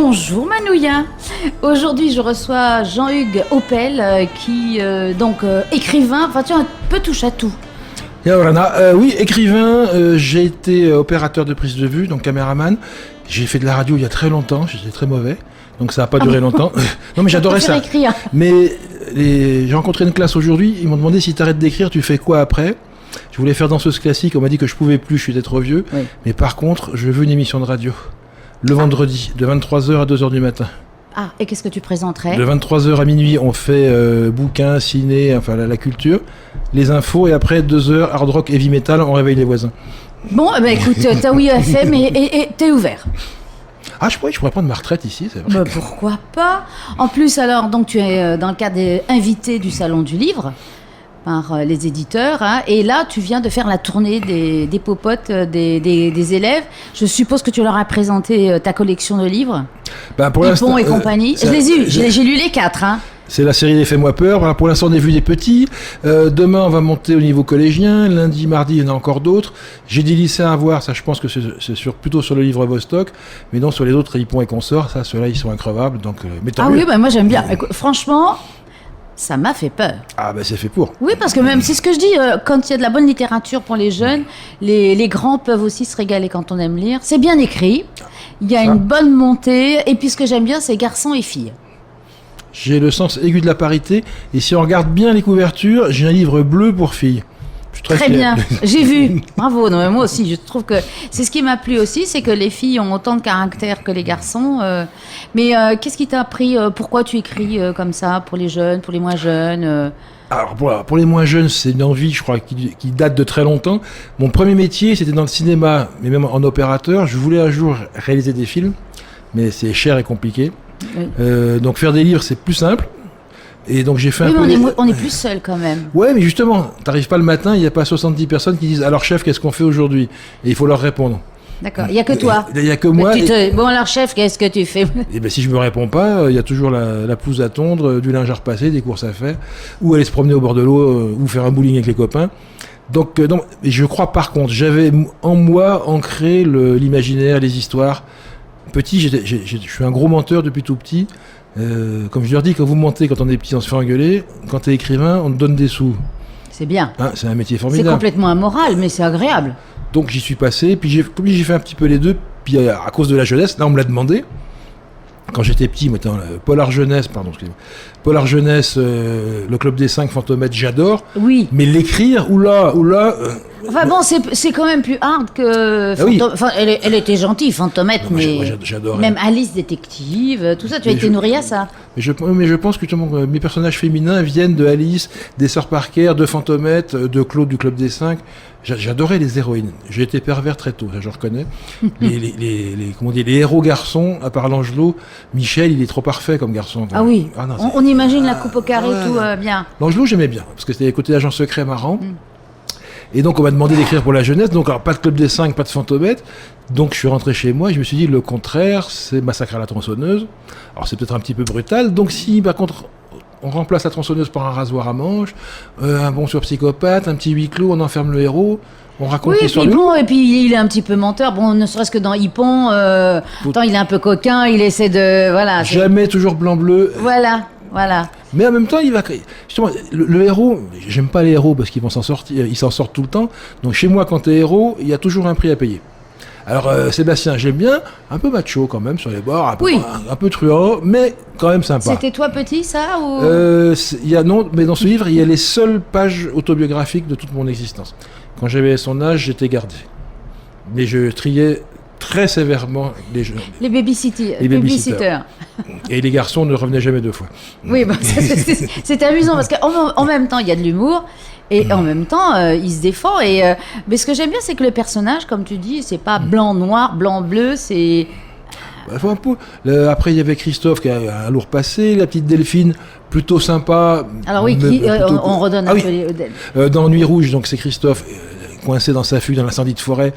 Bonjour Manouya. Aujourd'hui je reçois Jean-Hugues Opel qui écrivain, enfin tu es un peu touche à tout. Oui, écrivain, j'ai été opérateur de prise de vue, donc caméraman. J'ai fait de la radio il y a très longtemps, j'étais très mauvais, donc ça n'a pas duré longtemps. Non mais j'adorais ça. Écrire. Mais j'ai rencontré une classe aujourd'hui, ils m'ont demandé si tu arrêtes d'écrire, tu fais quoi après ? Je voulais faire danseuse classique, on m'a dit que je pouvais plus, je suis trop vieux. Oui. Mais par contre, je veux une émission de radio. Le vendredi, de 23h à 2h du matin. Ah, et qu'est-ce que tu présenterais ? De 23h à minuit, on fait bouquins, ciné, enfin la culture, les infos, et après 2h, hard rock, heavy metal, on réveille les voisins. Bon, écoute, t'as oui FM et t'es ouvert. Ah, je pourrais prendre ma retraite ici, c'est vrai. Pourquoi pas ? En plus, alors, donc tu es dans le cadre des invités du Salon du Livre par les éditeurs, hein, et là tu viens de faire la tournée des popotes des élèves. Je suppose que tu leur as présenté ta collection de livres, pour Hippon et compagnie. Je les ai eus, j'ai lu les 4. Hein. C'est la série des Fais-moi peur. Voilà, pour l'instant, on a vu des petits. Demain, on va monter au niveau collégien. Lundi, mardi, il y en a encore d'autres. J'ai des lycéens à voir. Ça, je pense que c'est plutôt sur le livre Vostok. Mais non, sur les autres, Hippon et consorts, ça, ceux-là, ils sont increvables. Donc, oui, moi, j'aime bien. Écoute, franchement, ça m'a fait peur. Ah, c'est fait pour. Oui, parce que même, c'est ce que je dis, quand il y a de la bonne littérature pour les jeunes, les grands peuvent aussi se régaler quand on aime lire. C'est bien écrit. Il y a une bonne montée. Et puis, ce que j'aime bien, c'est garçons et filles. J'ai le sens aigu de la parité, et si on regarde bien les couvertures, j'ai un livre bleu pour filles. Très bien, j'ai vu. Bravo. Non, mais moi aussi, je trouve que c'est ce qui m'a plu aussi, c'est que les filles ont autant de caractère que les garçons. Mais qu'est-ce qui t'a appris ? Pourquoi tu écris comme ça pour les jeunes, pour les moins jeunes Alors pour les moins jeunes, c'est une envie, je crois, qui date de très longtemps. Mon premier métier, c'était dans le cinéma, mais même en opérateur. Je voulais un jour réaliser des films, mais c'est cher et compliqué. Oui. Donc faire des livres, c'est plus simple. Et donc j'ai fait on est plus seul quand même. Ouais, mais justement, t'arrives pas le matin, il n'y a pas 70 personnes qui disent « Alors chef, qu'est-ce qu'on fait aujourd'hui ?» Et il faut leur répondre. D'accord, il n'y a que toi. Il n'y a que moi. Bon alors chef, qu'est-ce que tu fais ? Et si je me réponds pas, il y a toujours la pelouse à tondre, du linge à repasser, des courses à faire, ou aller se promener au bord de l'eau, ou faire un bowling avec les copains. Donc je crois par contre, j'avais en moi ancré l'imaginaire, les histoires. Petit, je suis un gros menteur depuis tout petit. Comme je leur dis, quand vous mentez, quand on est petit, on se fait engueuler. Quand t'es écrivain, on te donne des sous. C'est bien. Hein, c'est un métier formidable. C'est complètement immoral, mais c'est agréable. Donc j'y suis passé, puis j'ai fait un petit peu les deux. Puis à cause de la jeunesse, là on me l'a demandé. Quand j'étais petit, moi, Polar Jeunesse, Polar Jeunesse, le Club des 5, Fantomètre, j'adore. Oui. Mais l'écrire, oula. Enfin bon, c'est quand même plus hard que Enfin, elle était gentille, Fantomètre, mais j'adorais. Même Alice Détective, tout ça, tu as été nourri à ça. Mais je pense que mes personnages féminins viennent de Alice, des Sœurs Parker, de Fantomètre, de Claude du Club des 5. J'adorais les héroïnes. J'ai été pervers très tôt, ça je reconnais. les héros garçons, à part l'Angelot, Michel, il est trop parfait comme garçon. Ah oui, on imagine la coupe au carré, tout bien. L'Angelot, j'aimais bien, parce que c'était les côtés agent secret marrant. Et donc on m'a demandé d'écrire pour la jeunesse, donc alors, pas de Club des 5, pas de Fantomètre. Donc je suis rentré chez moi et je me suis dit le contraire, c'est Massacre à la tronçonneuse. Alors c'est peut-être un petit peu brutal, donc si par contre on remplace la tronçonneuse par un rasoir à manches, un bon sur psychopathe, un petit huis clos, on enferme le héros, on raconte l'histoire de et puis il est un petit peu menteur, bon ne serait-ce que dans Hippon, il est un peu coquin, il essaie de... Voilà. Jamais toujours blanc-bleu. Voilà. Mais en même temps, il va justement le héros. J'aime pas les héros parce qu'ils vont s'en sortir, ils s'en sortent tout le temps. Donc chez moi, quand t'es héros, il y a toujours un prix à payer. Alors Sébastien, j'aime bien, un peu macho quand même sur les bords, un peu truand, mais quand même sympa. C'était toi petit ça ou Non, mais dans ce livre, il y a les seules pages autobiographiques de toute mon existence. Quand j'avais son âge, j'étais gardé, mais je triais très sévèrement les babysitters. Et les garçons ne revenaient jamais 2 fois. Oui, c'est amusant parce qu'en même temps, il y a de l'humour et en même temps, il se défend. Mais ce que j'aime bien, c'est que le personnage, comme tu dis, c'est pas blanc-noir, blanc-bleu, c'est... Après, il y avait Christophe qui a un lourd passé, la petite Delphine, plutôt sympa. Alors oui, on redonne un peu dans Nuit Rouge, donc c'est Christophe coincé dans sa fugue dans l'incendie de forêt.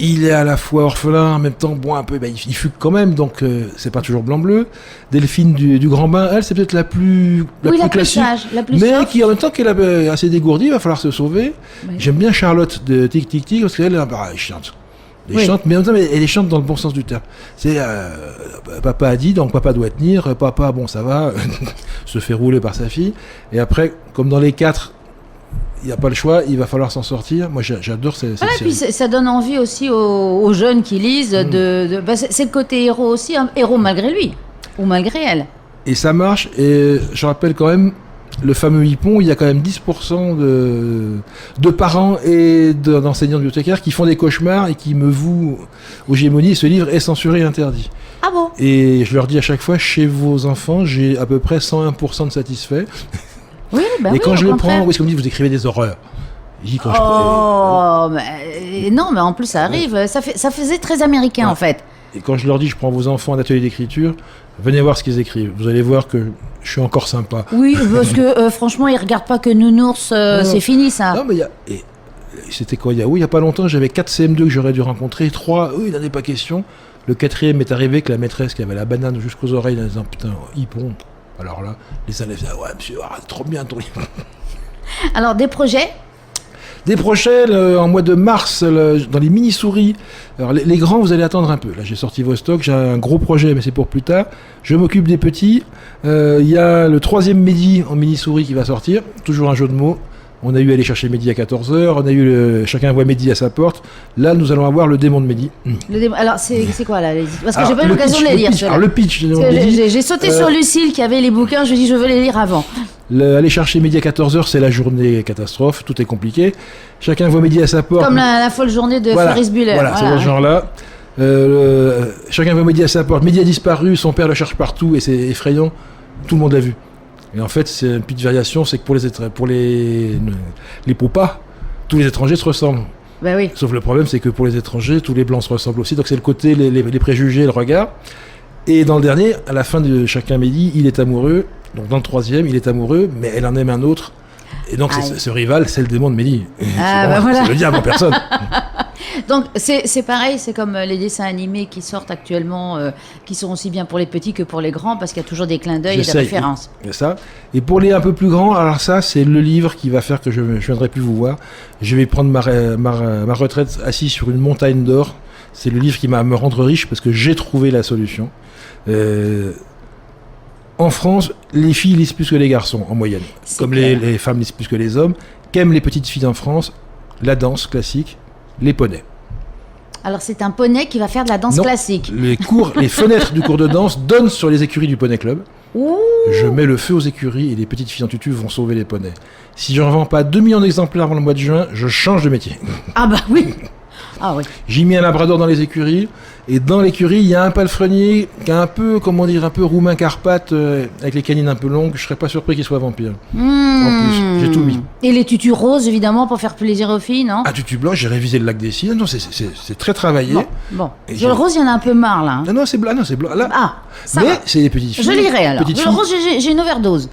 Il est à la fois orphelin, en même temps, il fugue quand même, donc c'est pas toujours blanc-bleu. Delphine du Grand Bain, elle, c'est peut-être la plus classique, la plus mais soft. qui en même temps qu'elle est assez dégourdie, il va falloir se sauver. Oui. J'aime bien Charlotte de Tic Tic Tic, parce qu'elle est chiante. Elle Oui. chante, mais en même temps, elle les chante dans le bon sens du terme. C'est papa a dit, donc papa doit tenir, papa, bon, ça va, se fait rouler par sa fille. Et après, comme dans les 4, il n'y a pas le choix, il va falloir s'en sortir. Moi, j'adore cette Voilà, série. puis ça donne envie aussi aux jeunes qui lisent bah, c'est le côté héros aussi, hein, héros malgré lui ou malgré elle. Et ça marche, et je rappelle quand même, le fameux hippon, il y a quand même 10% de parents et d'enseignants bibliothécaires qui font des cauchemars et qui me vouent aux gémonies. Ce livre est censuré et interdit. Ah bon? Et je leur dis à chaque fois, chez vos enfants, j'ai à peu près 101% de satisfaits. Oui, bah Et oui, quand au je le contraire. prends, où est-ce qu'on me dit, vous écrivez des horreurs? Je dis, quand Oh, mais, non, mais en plus ça arrive. Ça faisait très américain Ouais. en fait. et quand je leur dis, je prends vos enfants à un atelier d'écriture, venez voir ce qu'ils écrivent. Vous allez voir que je suis encore sympa. Oui, parce que franchement, ils regardent pas que Nounours, Non. c'est fini ça. Non, mais il y a... et c'était quoi? Il y a pas longtemps, j'avais 4 CM2 que j'aurais dû rencontrer. 3, eux, il n'en est pas question. Le 4e est arrivé que la maîtresse qui avait la banane jusqu'aux oreilles en disant, putain, hippon. Alors là, les élèves disaient, ouais, monsieur, trop bien ton livre. Alors, des projets? Des prochaines, en mois de mars, dans les mini-souris. Alors, les grands, vous allez attendre un peu. Là, j'ai sorti vos stocks, j'ai un gros projet, mais c'est pour plus tard. Je m'occupe des petits. Il y a le 3e Mehdi en mini-souris qui va sortir. Toujours un jeu de mots. On a eu aller chercher Mehdi à 14h. On a eu Chacun voit Mehdi à sa porte. Là, nous allons avoir le démon de Mehdi. Alors, c'est quoi là Parce que Alors, j'ai pas eu le l'occasion de pitch, les lire. pitch, ceux-là. alors, le pitch du démon de Parce que Mehdi. j'ai sauté sur Lucille qui avait les bouquins, je lui ai dit je veux les lire avant. Aller chercher Mehdi à 14h, c'est la journée catastrophe. Tout est compliqué. Chacun voit Mehdi à sa porte. Comme la folle journée de Ferris Bueller. Voilà, c'est dans ce genre-là. Chacun voit Mehdi à sa porte. Mehdi a disparu, son père le cherche partout et c'est effrayant. Tout le monde l'a vu. Et en fait, c'est une petite variation, c'est que pour les popas, tous les étrangers se ressemblent. Bah oui. Sauf le problème, c'est que pour les étrangers, tous les blancs se ressemblent aussi. Donc c'est le côté, les préjugés, le regard. Et dans le dernier, à la fin de Chacun Mehdi, il est amoureux. Donc dans le 3e, il est amoureux, mais elle en aime un autre. Et donc ce rival, c'est le démon de Mehdi. Ah, bah voilà. C'est le diable en personne. Donc c'est pareil, c'est comme les dessins animés qui sortent actuellement, qui sont aussi bien pour les petits que pour les grands, parce qu'il y a toujours des clins d'œil et des J'essaye. références. C'est ça. Et pour les un peu plus grands, alors ça, c'est le livre qui va faire que je ne viendrai plus vous voir. Je vais prendre ma retraite assis sur une montagne d'or. C'est le livre qui va me rendre riche parce que j'ai trouvé la solution. En France, les filles lisent plus que les garçons, en moyenne. C'est Comme clair. les femmes lisent plus que les hommes. Qu'aiment les petites filles en France? La danse classique, les poneys. Alors c'est un poney qui va faire de la danse Non. classique. Les fenêtres du cours de danse donnent sur les écuries du Poney Club. Ouh. Je mets le feu aux écuries et les petites filles en tutu vont sauver les poneys. Si je ne vends pas 2 millions d'exemplaires avant le mois de juin, je change de métier. Ah bah oui. Ah oui. J'ai mis un labrador dans les écuries, et dans l'écurie, il y a un palefrenier qui a un peu, comment dire, un peu roumain carpate, avec les canines un peu longues. Je serais pas surpris qu'il soit vampire. En plus, j'ai tout mis. Et les tutus roses, évidemment, pour faire plaisir aux filles, non? Ah, tutu blanc, j'ai révisé le lac des Cygnes. Non, c'est très travaillé. Bon. Et Le rose, il y en a un peu marre, là. Non, c'est blanc, non, c'est blanc. Là. Ah, ça Mais va. c'est des petites filles. Je lirai alors. Petites Le filles, rose, j'ai une overdose.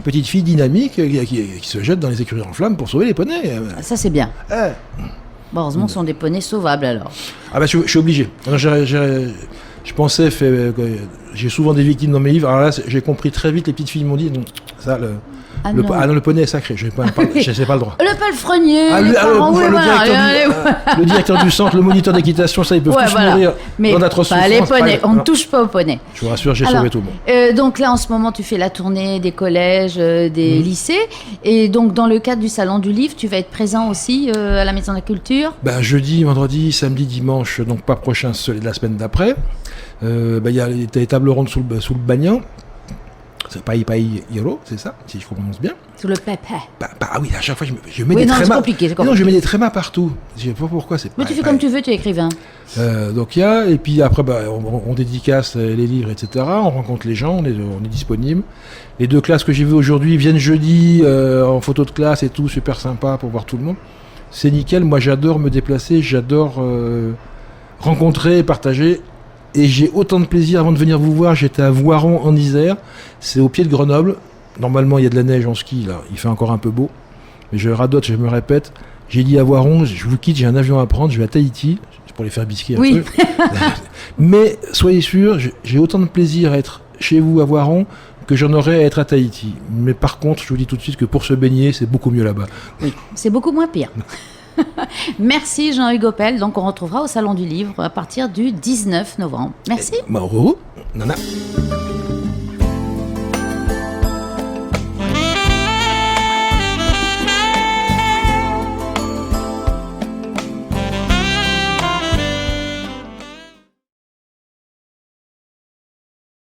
petites filles dynamiques qui se jettent dans les écuries en flammes pour sauver les poneys. Ça, c'est bien. Ah. Bon, heureusement, ce sont des poneys sauvables, alors. Ah bah je suis obligé. Alors, je pensais, j'ai souvent des victimes dans mes livres. Alors là, j'ai compris très vite, les petites filles m'ont dit, non, ça, non. le poney est sacré, je n'ai pas le droit. Le palefrenier, Ah, les parents, oui, voilà, le directeur du centre, le moniteur d'équitation, ça, ils peuvent Ouais, tous voilà. mourir Mais dans d'atroces pas les souffrances. poneys, on ne Non, touche pas aux poneys. je vous rassure, j'ai Alors, sauvé tout le monde. Donc là, en ce moment, tu fais la tournée des collèges, des lycées. Et donc, dans le cadre du Salon du Livre, tu vas être présent aussi à la Maison de la Culture. Ben, jeudi, vendredi, samedi, dimanche, donc pas prochain, celui de la semaine d'après. Il y a les tables rondes sous le Bagnan. C'est Paï Yoro, c'est ça, si je prononce bien. Sous le pépé. Ah oui, à chaque fois, je mets Oui, des non, c'est trémas. compliqué, c'est Non, compliqué. je mets des trémas partout. Je sais pas pourquoi. Mais tu fais comme tu veux, tu es écrivain. Donc il y a, et puis après, on dédicace les livres, etc. On rencontre les gens, on est disponible. Les 2 classes que j'ai vues aujourd'hui viennent jeudi en photo de classe et tout, super sympa pour voir tout le monde. C'est nickel. Moi, j'adore me déplacer, j'adore rencontrer, partager. Et j'ai autant de plaisir avant de venir vous voir. J'étais à Voiron en Isère, c'est au pied de Grenoble. Normalement, il y a de la neige en ski, là. Il fait encore un peu beau. Mais je radote, je me répète. J'ai dit à Voiron, je vous quitte, j'ai un avion à prendre, je vais à Tahiti. C'est pour les faire bisquer un Oui. peu. Mais soyez sûr, j'ai autant de plaisir à être chez vous à Voiron que j'en aurais à être à Tahiti. Mais par contre, je vous dis tout de suite que pour se baigner, c'est beaucoup mieux là-bas. Oui, c'est beaucoup moins pire. Merci Jean-Hugues Oppel. Donc on retrouvera au Salon du Livre à partir du 19 novembre. Merci. Mauro, Nana.